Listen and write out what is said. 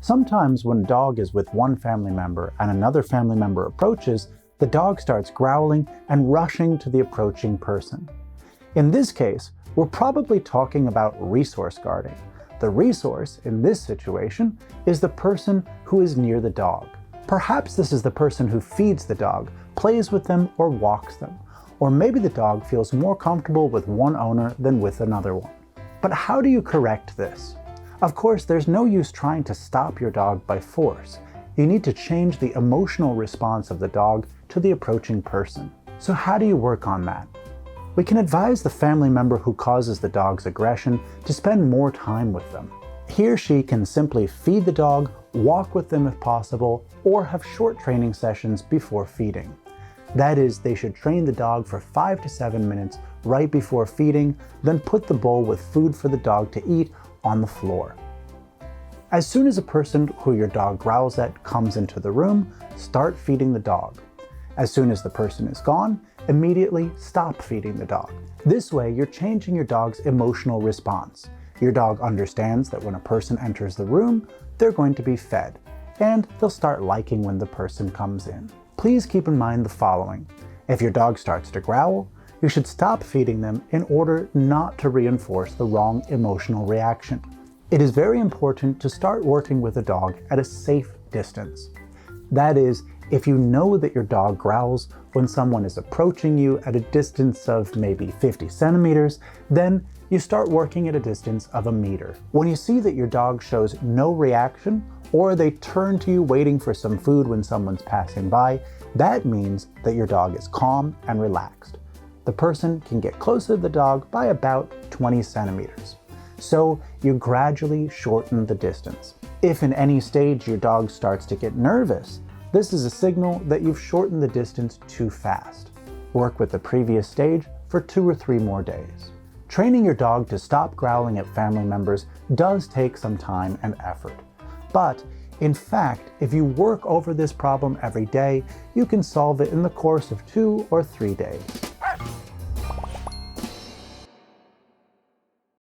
Sometimes when a dog is with one family member and another family member approaches, the dog starts growling and rushing to the approaching person. In this case, we're probably talking about resource guarding. The resource in this situation is the person who is near the dog. Perhaps this is the person who feeds the dog, plays with them, or walks them. Or maybe the dog feels more comfortable with one owner than with another one. But how do you correct this? Of course, there's no use trying to stop your dog by force. You need to change the emotional response of the dog to the approaching person. So how do you work on that? We can advise the family member who causes the dog's aggression to spend more time with them. He or she can simply feed the dog, walk with them if possible, or have short training sessions before feeding. That is, they should train the dog for 5 to 7 minutes right before feeding, then put the bowl with food for the dog to eat on the floor. As soon as a person who your dog growls at comes into the room, start feeding the dog. As soon as the person is gone, immediately stop feeding the dog. This way, you're changing your dog's emotional response. Your dog understands that when a person enters the room, they're going to be fed, and they'll start liking when the person comes in. Please keep in mind the following. If your dog starts to growl, you should stop feeding them in order not to reinforce the wrong emotional reaction. It is very important to start working with a dog at a safe distance. That is, if you know that your dog growls when someone is approaching you at a distance of maybe 50 centimeters, then you start working at a distance of 1 meter. When you see that your dog shows no reaction, or they turn to you waiting for some food when someone's passing by, that means that your dog is calm and relaxed. The person can get closer to the dog by about 20 centimeters. So you gradually shorten the distance. If in any stage your dog starts to get nervous, this is a signal that you've shortened the distance too fast. Work with the previous stage for 2 or 3 more days. Training your dog to stop growling at family members does take some time and effort. But in fact, if you work over this problem every day, you can solve it in the course of 2 or 3 days.